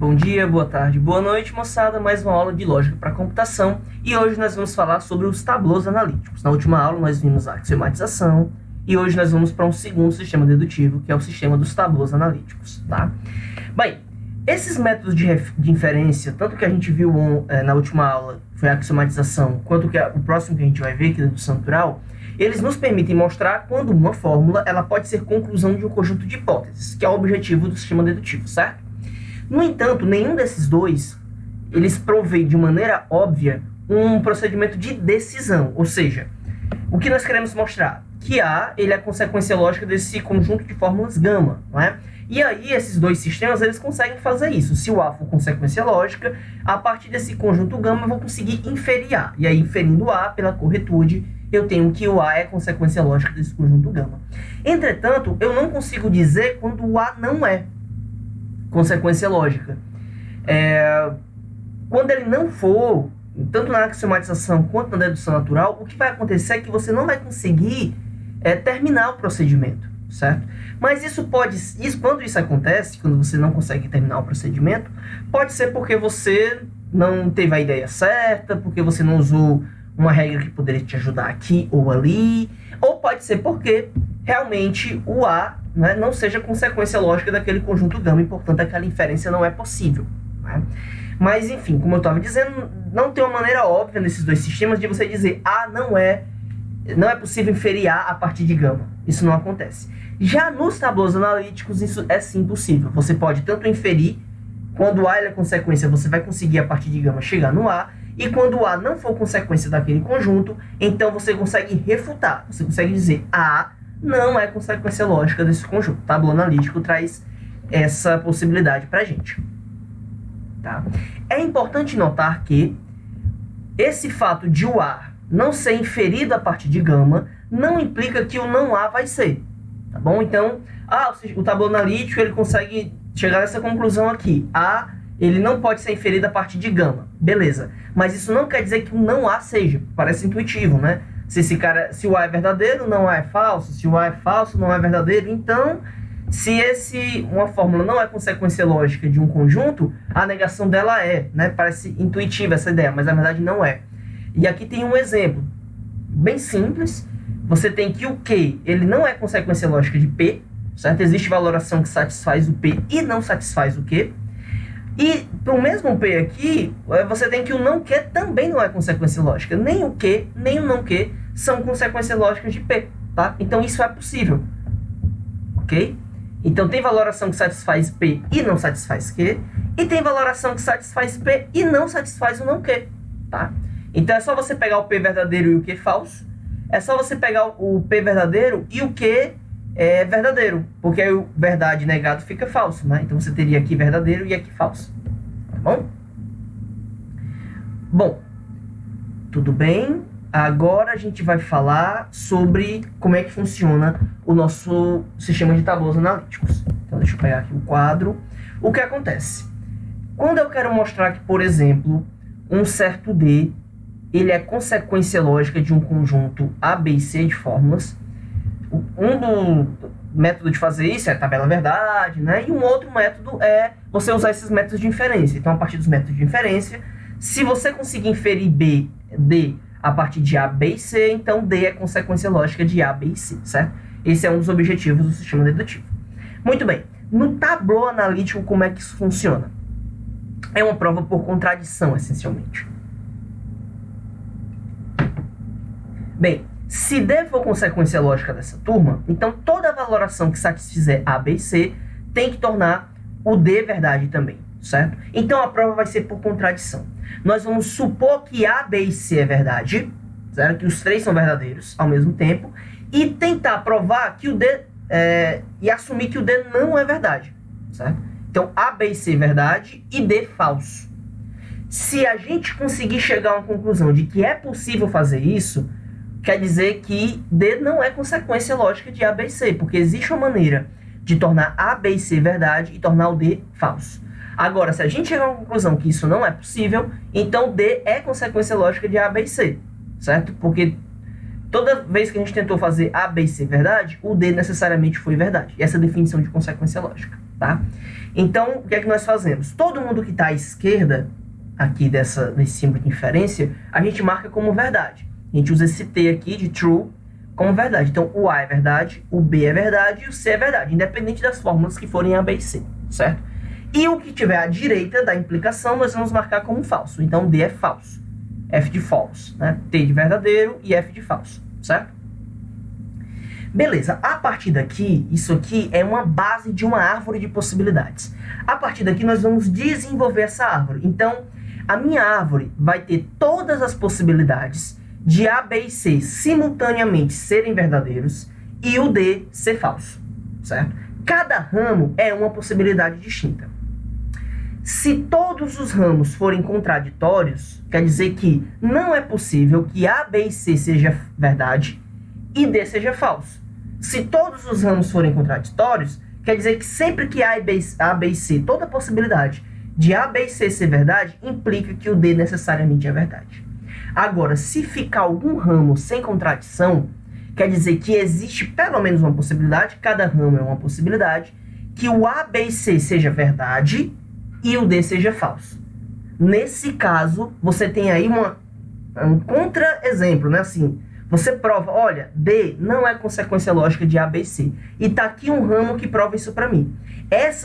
Bom dia, boa tarde, boa noite, moçada. Mais uma aula de lógica para computação. E hoje nós vamos falar sobre os tableaus analíticos. Na última aula nós vimos a axiomatização e hoje nós vamos para um segundo sistema dedutivo, que é o sistema dos tableaus analíticos, tá? Bem, esses métodos de inferência, tanto que a gente viu na última aula, foi a axiomatização, quanto que o próximo que a gente vai ver, que é a dedução natural, eles nos permitem mostrar quando uma fórmula ela pode ser conclusão de um conjunto de hipóteses, que é o objetivo do sistema dedutivo, certo? No entanto, nenhum desses dois, eles provém de maneira óbvia um procedimento de decisão, ou seja, o que nós queremos mostrar? Que A, ele é a consequência lógica desse conjunto de fórmulas gama, não é? E aí, esses dois sistemas, eles conseguem fazer isso. Se o A for consequência lógica, a partir desse conjunto gama, eu vou conseguir inferir A. E aí, inferindo A pela corretude, eu tenho que o A é consequência lógica desse conjunto gama. Entretanto, eu não consigo dizer quando o A não é consequência lógica. Quando ele não for, tanto na axiomatização quanto na dedução natural, o que vai acontecer é que você não vai conseguir terminar o procedimento, certo? Mas quando isso acontece, quando você não consegue terminar o procedimento, pode ser porque você não teve a ideia certa, porque você não usou uma regra que poderia te ajudar aqui ou ali, ou pode ser porque realmente o A, né, não seja consequência lógica daquele conjunto gama e, portanto, aquela inferência não é possível, né? Mas, enfim, como eu estava dizendo, não tem uma maneira óbvia nesses dois sistemas de você dizer A não é possível inferir A partir de gama. Isso não acontece. Já nos tableaus analíticos, isso é sim possível. Você pode tanto inferir, quando A é consequência, você vai conseguir a partir de gama chegar no A, e quando o A não for consequência daquele conjunto, então você consegue refutar. Você consegue dizer A não é consequência lógica desse conjunto. O tabuleau analítico traz essa possibilidade para a gente. Tá? É importante notar que esse fato de o A não ser inferido a partir de gama não implica que o não A vai ser. Tá bom? Então, o tabuleau analítico ele consegue chegar nessa conclusão aqui. A ele não pode ser inferido a partir de gama. Beleza. Mas isso não quer dizer que o não A seja. Parece intuitivo, né? Se o A é verdadeiro, não A é falso. Se o A é falso, não A é verdadeiro. Então, se uma fórmula não é consequência lógica de um conjunto, a negação dela é, né? Parece intuitiva essa ideia, mas na verdade não é. E aqui tem um exemplo bem simples. Você tem que o Q, ele não é consequência lógica de P, certo? Existe valoração que satisfaz o P e não satisfaz o Q. E para o mesmo P aqui, você tem que o não Q também não é consequência lógica. Nem o Q, nem o não Q são consequências lógicas de P, tá? Então isso é possível, ok? Então tem valoração que satisfaz P e não satisfaz Q, e tem valoração que satisfaz P e não satisfaz o não Q, tá? Então é só você pegar o P verdadeiro e o Q falso, é só você pegar o P verdadeiro e o Q é verdadeiro, porque aí o verdade negado fica falso, né? Então você teria aqui verdadeiro e aqui falso, tá bom? Bom, tudo bem. Agora a gente vai falar sobre como é que funciona o nosso sistema de tableaus analíticos. Então deixa eu pegar aqui o quadro. O que acontece? Quando eu quero mostrar que, por exemplo, um certo D, ele é consequência lógica de um conjunto A, B e C de fórmulas, do método de fazer isso é a tabela verdade, né? E um outro método é você usar esses métodos de inferência. Então, a partir dos métodos de inferência, se você conseguir inferir D a partir de A, B e C, então D é consequência lógica de A, B e C, certo? Esse é um dos objetivos do sistema dedutivo. Muito bem. No tabuleau analítico, como é que isso funciona? É uma prova por contradição, essencialmente. Bem, se D for consequência lógica dessa turma, então toda valoração que satisfizer A, B e C tem que tornar o D verdade também, certo? Então a prova vai ser por contradição. Nós vamos supor que A, B e C é verdade, certo? Que os três são verdadeiros ao mesmo tempo, e tentar provar que o D, e assumir que o D não é verdade, certo? Então A, B e C é verdade e D falso. Se a gente conseguir chegar a uma conclusão de que é possível fazer isso, quer dizer que D não é consequência lógica de A, B e C, porque existe uma maneira de tornar A, B e C verdade e tornar o D falso. Agora, se a gente chegar a uma conclusão que isso não é possível, então D é consequência lógica de A, B e C, certo? Porque Toda vez que a gente tentou fazer A, B e C verdade, o D necessariamente foi verdade. Essa é a definição de consequência lógica, tá? Então, o que é que nós fazemos? Todo mundo que está à esquerda aqui desse símbolo de inferência, a gente marca como verdade. A gente usa esse T aqui de true como verdade. Então, o A é verdade, o B é verdade e o C é verdade, independente das fórmulas que forem A, B e C, certo? E o que tiver à direita da implicação, nós vamos marcar como falso. Então, D é falso. F de false, né? T de verdadeiro e F de falso, certo? Beleza, a partir daqui, isso aqui é uma base de uma árvore de possibilidades. A partir daqui, nós vamos desenvolver essa árvore. Então, a minha árvore vai ter todas as possibilidades de A, B e C simultaneamente serem verdadeiros e o D ser falso, certo? Cada ramo é uma possibilidade distinta. Se todos os ramos forem contraditórios, quer dizer que não é possível que A, B e C seja verdade e D seja falso. Se todos os ramos forem contraditórios, quer dizer que sempre que A, B e C, toda possibilidade de A, B e C ser verdade, implica que o D necessariamente é verdade. Agora, se ficar algum ramo sem contradição, quer dizer que existe pelo menos uma possibilidade, cada ramo é uma possibilidade, que o A, B e C seja verdade e o D seja falso. Nesse caso, você tem aí um contra-exemplo, né? Assim, você prova, olha, D não é consequência lógica de A, B e C. E tá aqui um ramo que prova isso para mim.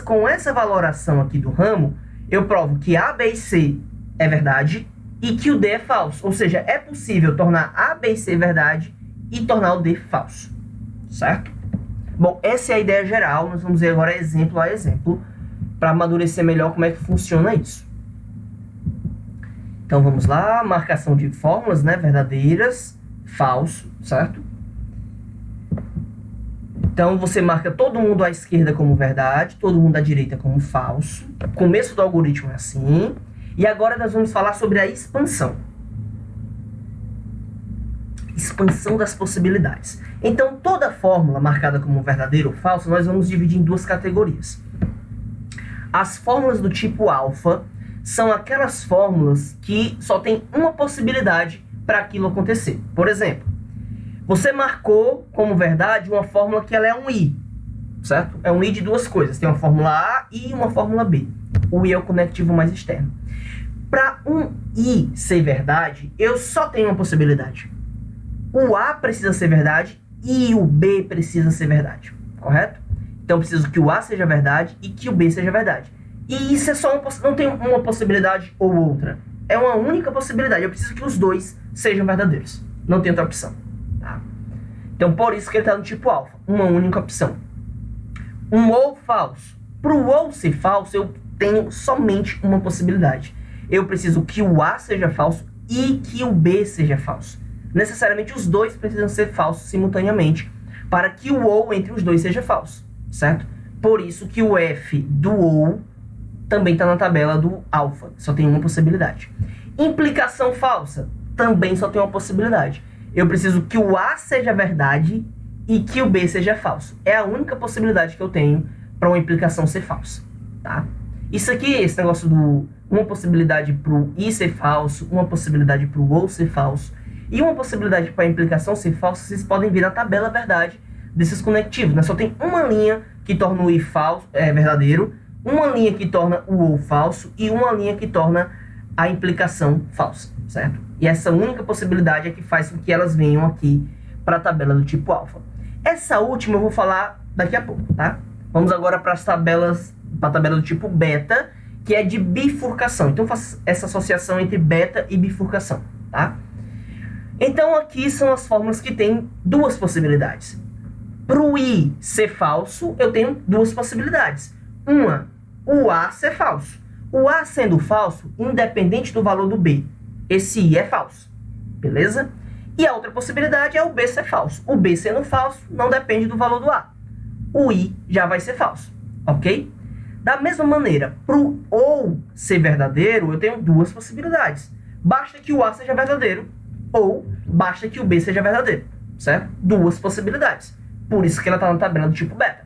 Com essa valoração aqui do ramo, eu provo que A, B e C é verdade e que o D é falso. Ou seja, é possível tornar A, B e C verdade e tornar o D falso, certo? Bom, essa é a ideia geral. Nós vamos ver agora exemplo a exemplo para amadurecer melhor como é que funciona isso. Então vamos lá, marcação de fórmulas, né, verdadeiras, falso, certo? Então você marca todo mundo à esquerda como verdade, todo mundo à direita como falso. O começo do algoritmo é assim. E agora nós vamos falar sobre a expansão. Expansão das possibilidades. Então toda fórmula marcada como verdadeiro ou falso, nós vamos dividir em duas categorias. As fórmulas do tipo alfa são aquelas fórmulas que só tem uma possibilidade para aquilo acontecer. Por exemplo, você marcou como verdade uma fórmula que ela é um I, certo? É um I de duas coisas. Tem uma fórmula A e uma fórmula B. O I é o conectivo mais externo. Para um I ser verdade, eu só tenho uma possibilidade. O A precisa ser verdade e o B precisa ser verdade, correto? Então, eu preciso que o A seja verdade e que o B seja verdade. E isso é só não tem uma possibilidade ou outra. É uma única possibilidade. Eu preciso que os dois sejam verdadeiros. Não tem outra opção. Tá? Então, por isso que ele está no tipo alfa. Uma única opção. Um ou falso. Para o ou ser falso, eu tenho somente uma possibilidade. Eu preciso que o A seja falso e que o B seja falso. Necessariamente, os dois precisam ser falsos simultaneamente para que o ou entre os dois seja falso. Certo? Por isso que o F do ou também está na tabela do alfa. Só tem uma possibilidade. Implicação falsa também só tem uma possibilidade. Eu preciso que o A seja verdade e que o B seja falso. É a única possibilidade que eu tenho para uma implicação ser falsa. Tá? Isso aqui, esse negócio do uma possibilidade para o I ser falso, uma possibilidade para o ou ser falso e uma possibilidade para a implicação ser falsa, vocês podem ver na tabela verdade desses conectivos, né? Só tem uma linha que torna o I falso, verdadeiro, uma linha que torna o ou falso e uma linha que torna a implicação falsa, certo? E essa única possibilidade é que faz com que elas venham aqui para a tabela do tipo alfa. Essa última eu vou falar daqui a pouco, tá? Vamos agora para a tabela do tipo beta, que é de bifurcação. Então, eu faço essa associação entre beta e bifurcação, tá? Então, aqui são as fórmulas que têm duas possibilidades. Para o I ser falso, eu tenho duas possibilidades. Uma, o A ser falso. O A sendo falso, independente do valor do B, esse I é falso. Beleza? E a outra possibilidade é o B ser falso. O B sendo falso, não depende do valor do A. O I já vai ser falso. Ok? Da mesma maneira, para o ou ser verdadeiro, eu tenho duas possibilidades. Basta que o A seja verdadeiro ou basta que o B seja verdadeiro. Certo? Duas possibilidades. Por isso que ela está na tabela do tipo beta.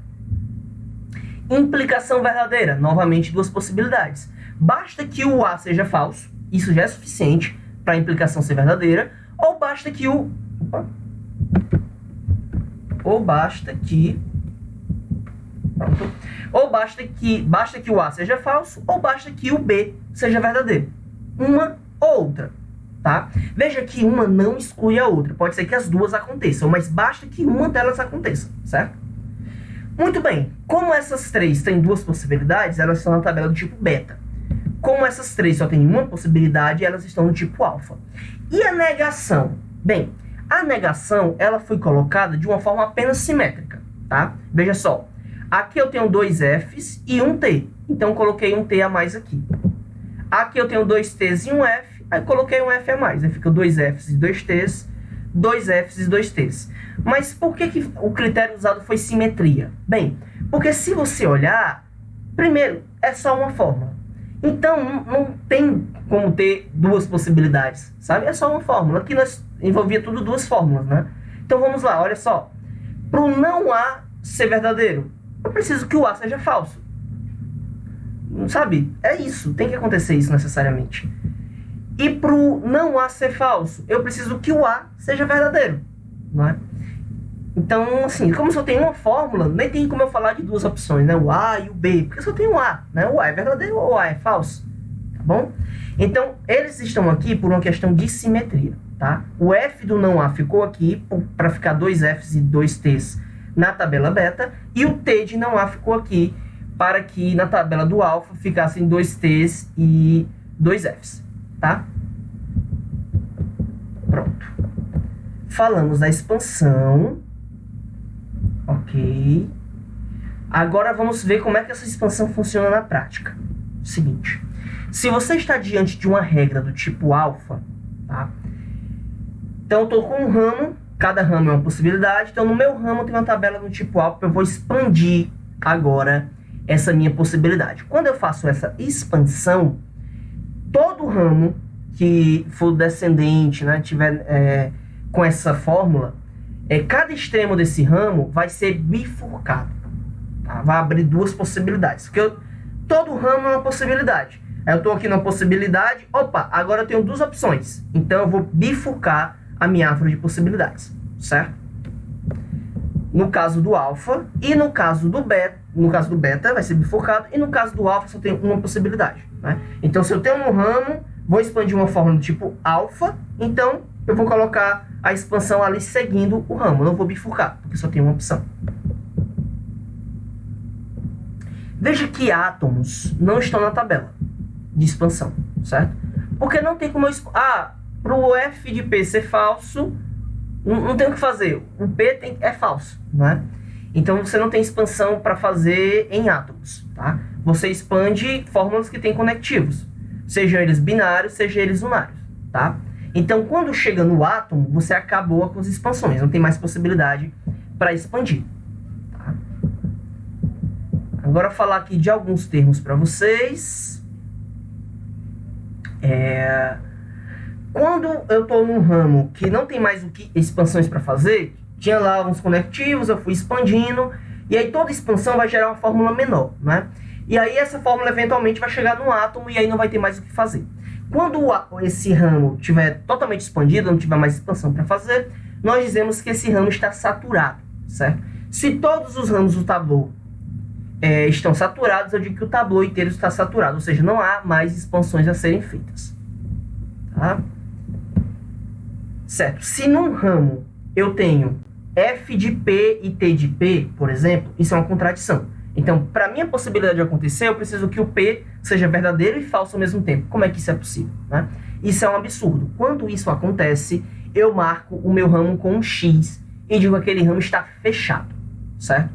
Implicação verdadeira. Novamente, duas possibilidades. Basta que o A seja falso. Isso já é suficiente para a implicação ser verdadeira. Ou basta que o Ou basta que... Pronto. Ou basta que o A seja falso, ou basta que o B seja verdadeiro. Uma ou outra, tá? Veja que uma não exclui a outra. Pode ser que as duas aconteçam, mas basta que uma delas aconteça, certo? Muito bem. Como essas três têm duas possibilidades, elas estão na tabela do tipo beta. Como essas três só têm uma possibilidade, elas estão no tipo alfa. E a negação? Bem, a negação ela foi colocada de uma forma apenas simétrica, tá? Veja só. Aqui eu tenho dois Fs e um T. Então, coloquei um T a mais aqui. Aqui eu tenho dois T's e um F. Aí, coloquei um F a mais. Aí, fica dois Fs e dois T's. Dois Fs e dois T's. Mas por que o critério usado foi simetria? Bem, porque se você olhar, primeiro, é só uma fórmula. Então, não tem como ter duas possibilidades, sabe? É só uma fórmula. Aqui nós envolvia tudo duas fórmulas, né? Então, vamos lá, olha só. Para o não A ser verdadeiro, eu preciso que o A seja falso. Sabe? É isso. Tem que acontecer isso necessariamente. E para o não A ser falso, eu preciso que o A seja verdadeiro. Não é? Então, assim, como só tem uma fórmula, nem tem como eu falar de duas opções, né? O A e o B. Porque só tem o A, né? O A é verdadeiro ou o A é falso. Tá bom? Então, eles estão aqui por uma questão de simetria, tá? O F do não A ficou aqui para ficar dois Fs e dois T's na tabela beta, e o T de não A ficou aqui para que na tabela do alfa ficassem dois T's e dois F's, tá? Pronto. Falamos da expansão. Ok. Agora vamos ver como é que essa expansão funciona na prática. Seguinte. Se você está diante de uma regra do tipo alfa, tá? Então eu estou com um ramo. Cada ramo é uma possibilidade. Então, no meu ramo tem uma tabela do tipo alfa. Eu vou expandir agora essa minha possibilidade. Quando eu faço essa expansão, todo ramo que for descendente, né, tiver com essa fórmula, cada extremo desse ramo vai ser bifurcado. Tá? Vai abrir duas possibilidades. Porque todo ramo é uma possibilidade. Aí eu estou aqui na possibilidade. Opa, agora eu tenho duas opções. Então, eu vou bifurcar a minha árvore de possibilidades, certo? No caso do alfa e no caso do beta vai ser bifurcado, e no caso do alfa só tem uma possibilidade, né? Então, se eu tenho um ramo, vou expandir uma fórmula do tipo alfa, então eu vou colocar a expansão ali seguindo o ramo, não vou bifurcar, porque só tem uma opção. Veja que átomos não estão na tabela de expansão, certo? Porque não tem como eu... para o F de P ser falso, não tem o que fazer. O P é falso, né? Então, você não tem expansão para fazer em átomos, tá? Você expande fórmulas que têm conectivos, sejam eles binários, sejam eles unários, tá? Então, quando chega no átomo, você acabou com as expansões, não tem mais possibilidade para expandir, tá? Agora, falar aqui de alguns termos para vocês. Quando eu estou num ramo que não tem mais expansões para fazer, tinha lá uns conectivos, eu fui expandindo, e aí toda expansão vai gerar uma fórmula menor, né? E aí essa fórmula eventualmente vai chegar no átomo, e aí não vai ter mais o que fazer. Quando esse ramo estiver totalmente expandido, não tiver mais expansão para fazer, nós dizemos que esse ramo está saturado, certo? Se todos os ramos do tablô estão saturados, eu digo que o tablô inteiro está saturado, ou seja, não há mais expansões a serem feitas. Tá? Certo. Se num ramo eu tenho F de P e T de P, por exemplo, isso é uma contradição. Então, para minha possibilidade de acontecer, eu preciso que o P seja verdadeiro e falso ao mesmo tempo. Como é que isso é possível, né? Isso é um absurdo. Quando isso acontece, eu marco o meu ramo com um X e digo que aquele ramo está fechado, certo?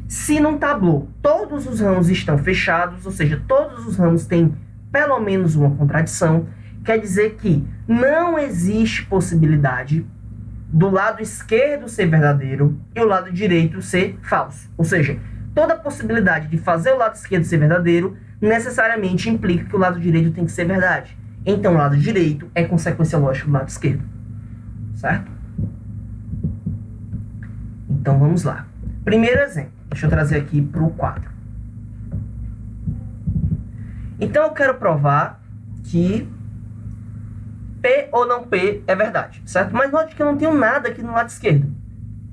Se num tablô todos os ramos estão fechados, ou seja, todos os ramos têm pelo menos uma contradição, quer dizer que não existe possibilidade do lado esquerdo ser verdadeiro e o lado direito ser falso. Ou seja, toda possibilidade de fazer o lado esquerdo ser verdadeiro necessariamente implica que o lado direito tem que ser verdade. Então, o lado direito é consequência lógica do lado esquerdo. Certo? Então, vamos lá. Primeiro exemplo. Deixa eu trazer aqui para o quadro. Então, eu quero provar que P ou não P é verdade, certo? Mas note que eu não tenho nada aqui no lado esquerdo,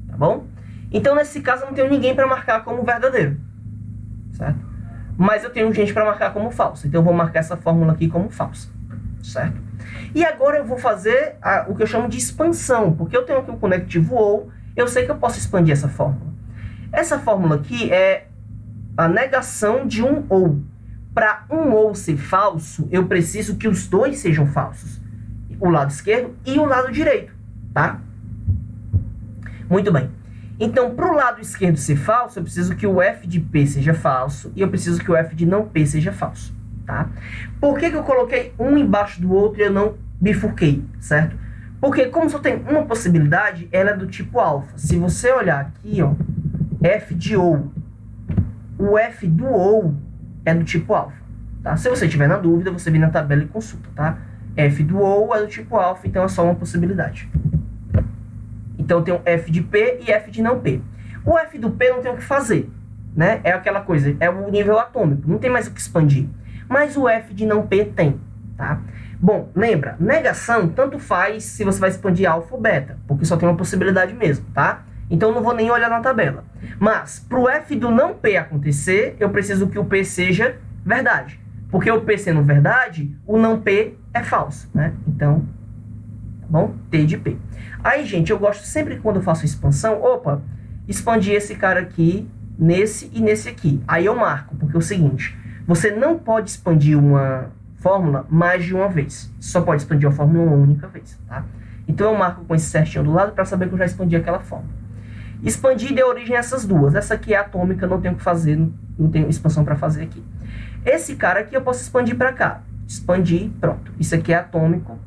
tá bom? Então, nesse caso, eu não tenho ninguém para marcar como verdadeiro, certo? Mas eu tenho gente para marcar como falso. Então, eu vou marcar essa fórmula aqui como falsa, certo? E agora eu vou fazer o que eu chamo de expansão, porque eu tenho aqui um conectivo OU, eu sei que eu posso expandir essa fórmula. Essa fórmula aqui é a negação de um OU. Para um OU ser falso, eu preciso que os dois sejam falsos. O lado esquerdo e o lado direito, tá? Muito bem. Então, para o lado esquerdo ser falso, eu preciso que o f de P seja falso e eu preciso que o f de não P seja falso, tá? Por que eu coloquei um embaixo do outro e eu não bifurquei, certo? Porque como só tem uma possibilidade, ela é do tipo alfa. Se você olhar aqui, ó, f de OU, o f do OU é do tipo alfa, tá? Se você tiver na dúvida, você vem na tabela e consulta, tá? F do OU é do tipo alfa, então é só uma possibilidade. Então eu tenho f de P e f de não P. O f do P não tem o que fazer, né? É aquela coisa, é o nível atômico, não tem mais o que expandir. Mas o f de não P tem, tá? Bom, lembra, negação tanto faz se você vai expandir alfa ou beta, porque só tem uma possibilidade mesmo, tá? Então eu não vou nem olhar na tabela. Mas, para o f do não P acontecer, eu preciso que o P seja verdade. Porque o P sendo verdade, o não P é falso, né? Então, tá bom? T de P. Aí, gente, eu gosto sempre que quando eu faço expansão, opa, expandir esse cara aqui, nesse e nesse aqui. Aí eu marco, porque é o seguinte, você não pode expandir uma fórmula mais de uma vez. Só pode expandir uma fórmula uma única vez, tá? Então eu marco com esse certinho do lado para saber que eu já expandi aquela fórmula. Expandir deu origem a essas duas. Essa aqui é atômica, não tenho o que fazer, não tenho expansão para fazer aqui. Esse cara aqui eu posso expandir para cá. Expandir, pronto. Isso aqui é atômico.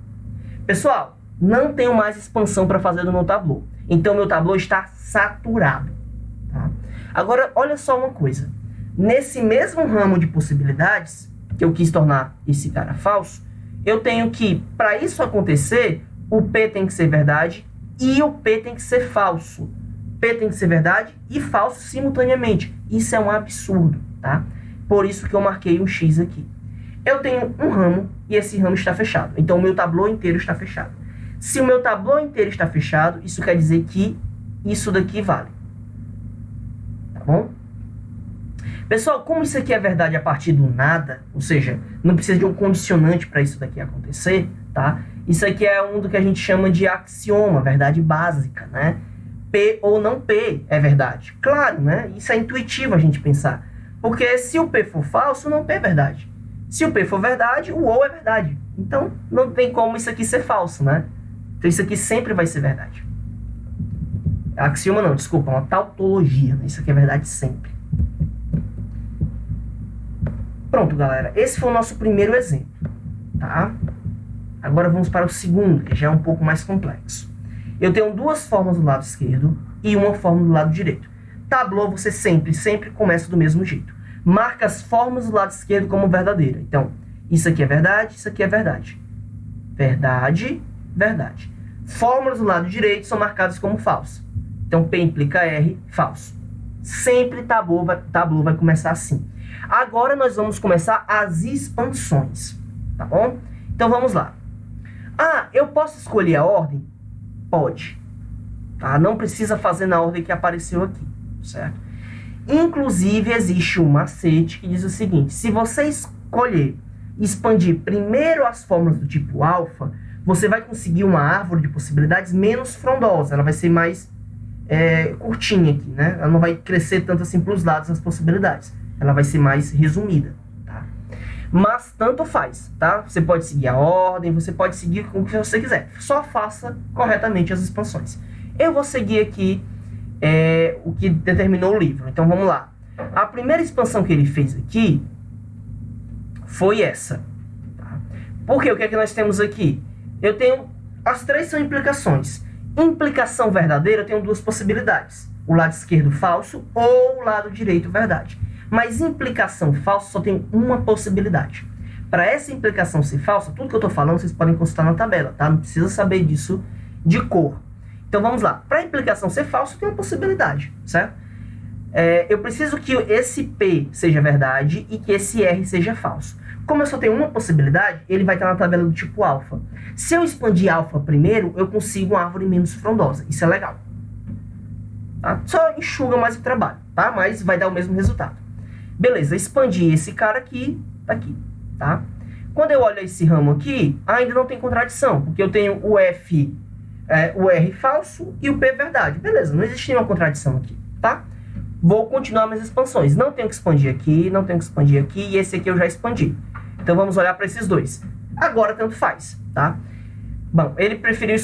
Pessoal, não tenho mais expansão para fazer no meu tablô. Então, meu tablô está saturado, tá? Agora, olha só uma coisa. Nesse mesmo ramo de possibilidades, que eu quis tornar esse cara falso, eu tenho que, para isso acontecer, o P tem que ser verdade e o P tem que ser falso. P tem que ser verdade e falso simultaneamente. Isso é um absurdo, tá? Por isso que eu marquei um X aqui. Eu tenho um ramo e esse ramo está fechado. Então, o meu tablô inteiro está fechado. Se o meu tablô inteiro está fechado, isso quer dizer que isso daqui vale. Tá bom? Pessoal, como isso aqui é verdade a partir do nada, ou seja, não precisa de um condicionante para isso daqui acontecer, tá? Isso aqui é um do que a gente chama de axioma, verdade básica, né? P ou não P é verdade. Claro, né? Isso é intuitivo a gente pensar. Porque se o P for falso, não P é verdade. Se o P for verdade, o OU é verdade. Então, não tem como isso aqui ser falso, né? Então, isso aqui sempre vai ser verdade. Axioma não, desculpa, uma tautologia, né? Isso aqui é verdade sempre. Pronto, galera. Esse foi o nosso primeiro exemplo, tá? Agora vamos para o segundo, que já é um pouco mais complexo. Eu tenho duas formas do lado esquerdo e uma forma do lado direito. Tablô, você sempre começa do mesmo jeito. Marca as formas do lado esquerdo como verdadeira. Então, isso aqui é verdade, isso aqui é verdade. Verdade, verdade. Fórmulas do lado direito são marcadas como falso. Então, P implica R, falso. Sempre tablô vai começar assim. Agora nós vamos começar as expansões, tá bom? Então, vamos lá. Ah, eu posso escolher a ordem? Pode. Tá? Não precisa fazer na ordem que apareceu aqui, certo? Inclusive, existe um macete que diz o seguinte: se você escolher expandir primeiro as fórmulas do tipo alfa, você vai conseguir uma árvore de possibilidades menos frondosa. Ela vai ser mais curtinha aqui, né? Ela não vai crescer tanto assim para os lados as possibilidades. Ela vai ser mais resumida, tá? Mas tanto faz, tá? Você pode seguir a ordem, você pode seguir o que você quiser. Só faça corretamente as expansões. Eu vou seguir aqui o que determinou o livro. Então, vamos lá. A primeira expansão que ele fez aqui foi essa. Tá? Porque o que é que nós temos aqui? Eu tenho... As três são implicações. Implicação verdadeira, eu tenho duas possibilidades. O lado esquerdo falso ou o lado direito verdade. Mas implicação falsa só tem uma possibilidade. Para essa implicação ser falsa, tudo que eu estou falando vocês podem consultar na tabela, tá? Não precisa saber disso de cor. Então vamos lá. Para a implicação ser falsa, tem uma possibilidade, certo? Eu preciso que esse P seja verdade e que esse R seja falso. Como eu só tenho uma possibilidade, ele vai estar na tabela do tipo alfa. Se eu expandir alfa primeiro, eu consigo uma árvore menos frondosa. Isso é legal. tá? Só enxuga mais o trabalho, tá? Mas vai dar o mesmo resultado. Beleza, expandi esse cara aqui, tá? Quando eu olho esse ramo aqui, ainda não tem contradição, porque eu tenho o F, o R falso e o P verdade. Beleza, não existe nenhuma contradição aqui, tá? Vou continuar minhas expansões. Não tenho que expandir aqui, não tenho que expandir aqui, e esse aqui eu já expandi. Então vamos olhar para esses dois. Agora tanto faz, tá? Bom, ele preferiu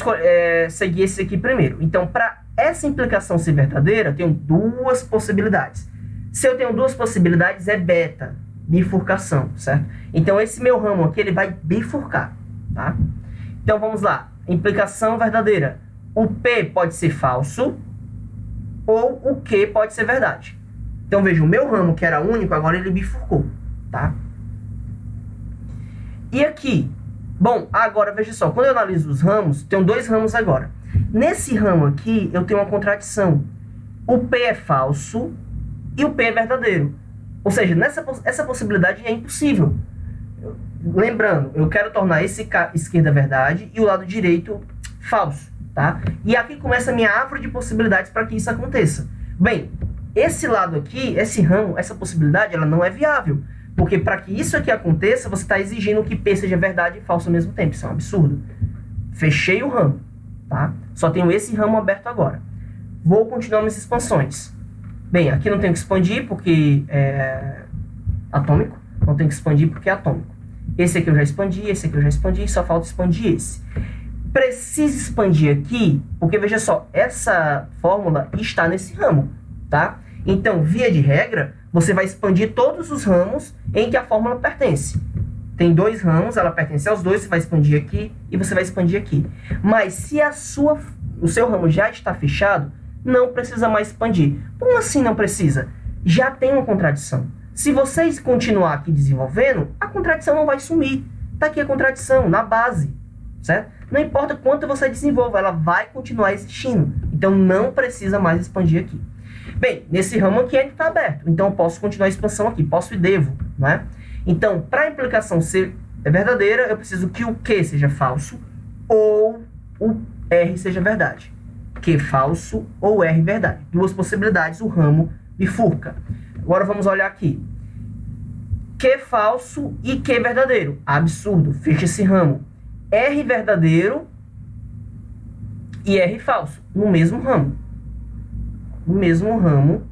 seguir esse aqui primeiro. Então, para essa implicação ser verdadeira, eu tenho duas possibilidades. Se eu tenho duas possibilidades, é beta, bifurcação, certo? Então, esse meu ramo aqui, ele vai bifurcar, tá? Então, vamos lá. Implicação verdadeira. O P pode ser falso ou o Q pode ser verdade. Então, veja, o meu ramo, que era único, agora ele bifurcou, tá? E aqui, bom, agora veja só, quando eu analiso os ramos, tenho dois ramos agora. Nesse ramo aqui, eu tenho uma contradição. O P é falso e o P é verdadeiro. Ou seja, essa possibilidade é impossível. Lembrando, eu quero tornar esse esquerda verdade e o lado direito falso, tá? E aqui começa a minha árvore de possibilidades para que isso aconteça. Bem, esse lado aqui, esse ramo, essa possibilidade, ela não é viável. Porque para que isso aqui aconteça, você está exigindo que P seja verdade e falso ao mesmo tempo. Isso é um absurdo. Fechei o ramo, tá? Só tenho esse ramo aberto agora. Vou continuar minhas expansões. Bem, aqui não tenho que expandir porque é atômico. Não tenho que expandir porque é atômico. Esse aqui eu já expandi, esse aqui eu já expandi, só falta expandir esse. Preciso expandir aqui, porque veja só, essa fórmula está nesse ramo, tá? Então, via de regra, você vai expandir todos os ramos em que a fórmula pertence. Tem dois ramos, ela pertence aos dois, você vai expandir aqui e você vai expandir aqui. Mas se o seu ramo já está fechado, não precisa mais expandir. Como assim não precisa? Já tem uma contradição. Se vocês continuar aqui desenvolvendo, a contradição não vai sumir. Está aqui a contradição, na base, certo? Não importa quanto você desenvolva, ela vai continuar existindo. Então, não precisa mais expandir aqui. Bem, nesse ramo aqui ainda está aberto, então eu posso continuar a expansão aqui, posso e devo, não é? Então, para a implicação ser verdadeira, eu preciso que o Q seja falso ou o R seja verdade. Q falso ou R verdade. Duas possibilidades, o ramo bifurca. Agora vamos olhar aqui. Q falso e Q verdadeiro. Absurdo, fecha esse ramo. R verdadeiro e R falso, no mesmo ramo. No mesmo ramo,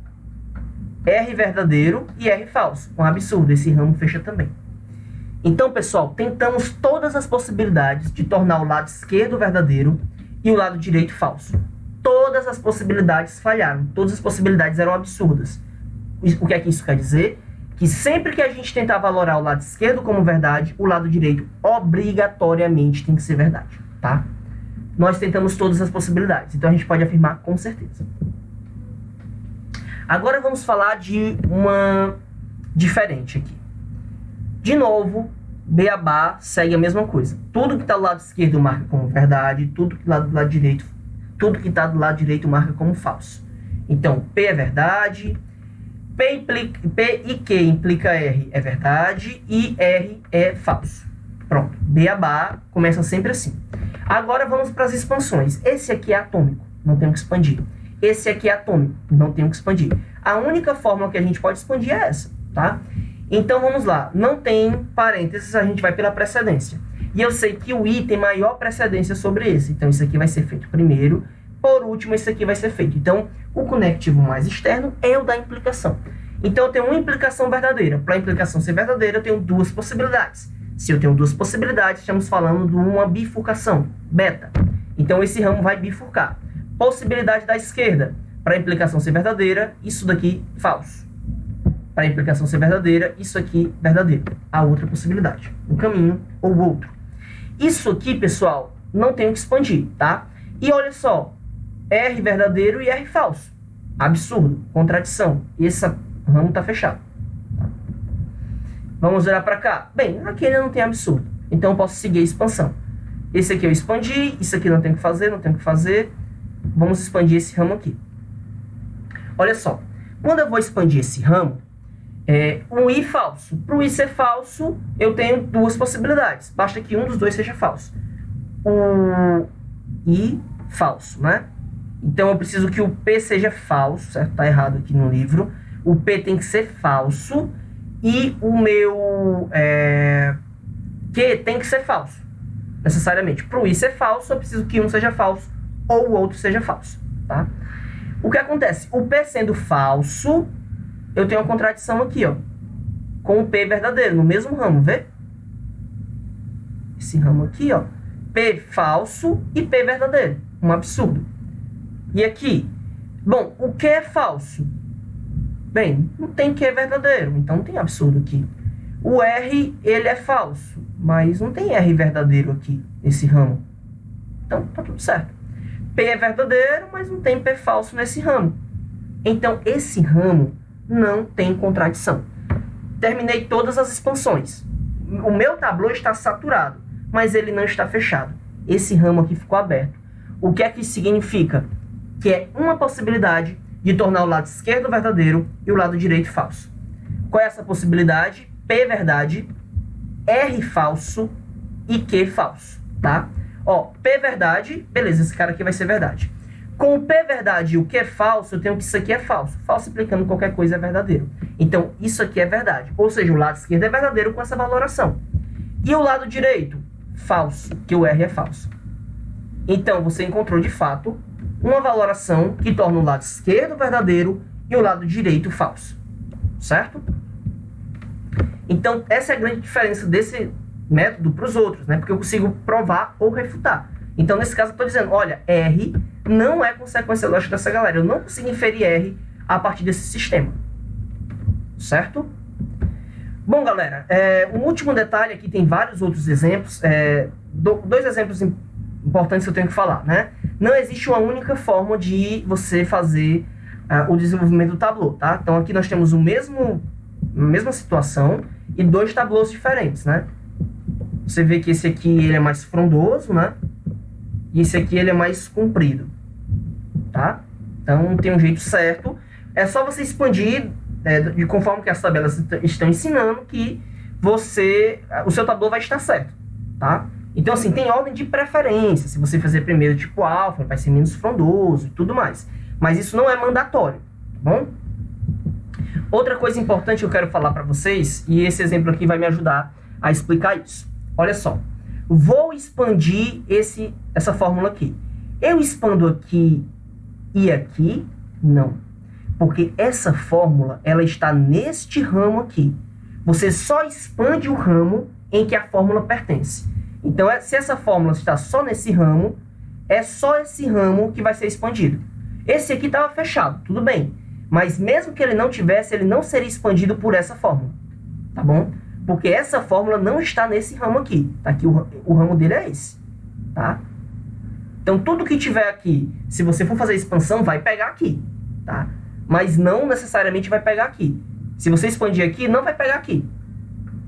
R verdadeiro e R falso. Um absurdo, esse ramo fecha também. Então, pessoal, tentamos todas as possibilidades de tornar o lado esquerdo verdadeiro e o lado direito falso. Todas as possibilidades falharam, todas as possibilidades eram absurdas. O que é que isso quer dizer? Que sempre que a gente tentar valorar o lado esquerdo como verdade, o lado direito obrigatoriamente tem que ser verdade, tá? Nós tentamos todas as possibilidades, então a gente pode afirmar com certeza. Agora vamos falar de uma diferente aqui. De novo, beabá segue a mesma coisa. Tudo que está do lado esquerdo marca como verdade, tudo que está do lado direito marca como falso. Então, P é verdade, P e Q implica R é verdade e R é falso. Pronto, beabá começa sempre assim. Agora vamos para as expansões. Esse aqui é atômico, não tenho que expandir. Esse aqui é atômico, não tenho que expandir. A única fórmula que a gente pode expandir é essa, tá? Então vamos lá, não tem parênteses, a gente vai pela precedência. E eu sei que o I tem maior precedência sobre esse, então isso aqui vai ser feito primeiro, por último esse aqui vai ser feito. Então o conectivo mais externo é o da implicação. Então eu tenho uma implicação verdadeira. Para a implicação ser verdadeira, eu tenho duas possibilidades. Se eu tenho duas possibilidades, estamos falando de uma bifurcação, beta. Então esse ramo vai bifurcar. Possibilidade da esquerda, para a implicação ser verdadeira, isso daqui falso. Para a implicação ser verdadeira, isso aqui verdadeiro. A outra possibilidade, um caminho ou outro. Isso aqui, pessoal, não tenho que expandir, tá? E olha só, R verdadeiro e R falso. Absurdo, contradição. Esse ramo está fechado. Tá? Vamos olhar para cá. Bem, aqui ainda não tem absurdo, então eu posso seguir a expansão. Esse aqui eu expandi, isso aqui não tem que fazer, não tem que fazer. Vamos expandir esse ramo aqui. Olha só, quando eu vou expandir esse ramo, um I falso. Para o I ser falso, eu tenho duas possibilidades. Basta que um dos dois seja falso. Um I falso, né? Então, eu preciso que o P seja falso, certo? Tá errado aqui no livro. O P tem que ser falso e o meu Q tem que ser falso, necessariamente. Para o I ser falso, eu preciso que um seja falso ou o outro seja falso, tá? O que acontece? O P sendo falso, eu tenho uma contradição aqui, ó, com o P verdadeiro, no mesmo ramo, vê? Esse ramo aqui, ó, P falso e P verdadeiro. Um absurdo. E aqui, bom, o que é falso? Bem, não tem que é verdadeiro, então não tem absurdo aqui. O R, ele é falso, mas não tem R verdadeiro aqui, nesse ramo. Então, tá tudo certo. P é verdadeiro, mas não tem P falso nesse ramo. Então, esse ramo não tem contradição. Terminei todas as expansões. O meu tabuleiro está saturado, mas ele não está fechado. Esse ramo aqui ficou aberto. O que é que isso significa? Que é uma possibilidade de tornar o lado esquerdo verdadeiro e o lado direito falso. Qual é essa possibilidade? P verdade, R falso e Q falso, tá? Ó, P verdade, beleza, esse cara aqui vai ser verdade. Com o P verdade e o Q falso, eu tenho que isso aqui é falso. Falso implicando qualquer coisa é verdadeiro. Então, isso aqui é verdade. Ou seja, o lado esquerdo é verdadeiro com essa valoração. E o lado direito? Falso, que o R é falso. Então, você encontrou, de fato, uma valoração que torna o lado esquerdo verdadeiro e o lado direito falso. Certo? Então, essa é a grande diferença desse método para os outros, né? Porque eu consigo provar ou refutar. Então, nesse caso, eu estou dizendo, olha, R não é consequência lógica dessa galera. Eu não consigo inferir R a partir desse sistema. Certo? Bom, galera, um último detalhe aqui, tem vários outros exemplos. Dois exemplos importantes que eu tenho que falar, né? Não existe uma única forma de você fazer o desenvolvimento do tabuleau, tá? Então, aqui nós temos a mesma situação e dois tabuleiros diferentes, né? Você vê que esse aqui ele é mais frondoso, né? E esse aqui ele é mais comprido, tá? Então, tem um jeito certo. É só você expandir, de conforme que as tabelas estão ensinando, que o seu tabuleau vai estar certo, tá? Então, assim, tem ordem de preferência. Se você fazer primeiro tipo alfa, vai ser menos frondoso e tudo mais. Mas isso não é mandatório, tá bom? Outra coisa importante que eu quero falar para vocês, e esse exemplo aqui vai me ajudar a explicar isso. Olha só, vou expandir essa fórmula aqui. Eu expando aqui e aqui? Não. Porque essa fórmula, ela está neste ramo aqui. Você só expande o ramo em que a fórmula pertence. Então, se essa fórmula está só nesse ramo, é só esse ramo que vai ser expandido. Esse aqui estava fechado, tudo bem. Mas mesmo que ele não tivesse, ele não seria expandido por essa fórmula. Tá bom? Porque essa fórmula não está nesse ramo aqui. Tá aqui, o ramo dele é esse. Tá? Então, tudo que tiver aqui, se você for fazer expansão, vai pegar aqui. Tá? Mas não necessariamente vai pegar aqui. Se você expandir aqui, não vai pegar aqui.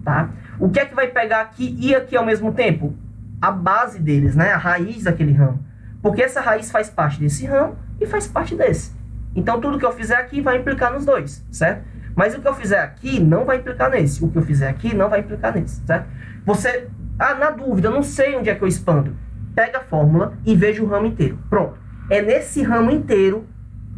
Tá? O que é que vai pegar aqui e aqui ao mesmo tempo? A base deles, né? A raiz daquele ramo. Porque essa raiz faz parte desse ramo e faz parte desse. Então, tudo que eu fizer aqui vai implicar nos dois, certo? Mas o que eu fizer aqui não vai implicar nesse. O que eu fizer aqui não vai implicar nesse, certo? Você, na dúvida, eu não sei onde é que eu expando. Pega a fórmula e veja o ramo inteiro. Pronto. É nesse ramo inteiro,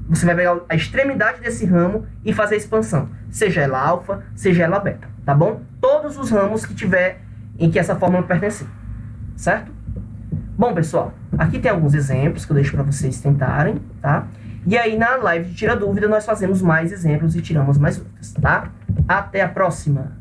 você vai pegar a extremidade desse ramo e fazer a expansão. Seja ela alfa, seja ela beta, tá bom? Todos os ramos que tiver em que essa fórmula pertencer, certo? Bom, pessoal, aqui tem alguns exemplos que eu deixo para vocês tentarem, tá? E aí, na live de Tira Dúvida, nós fazemos mais exemplos e tiramos mais dúvidas, tá? Até a próxima!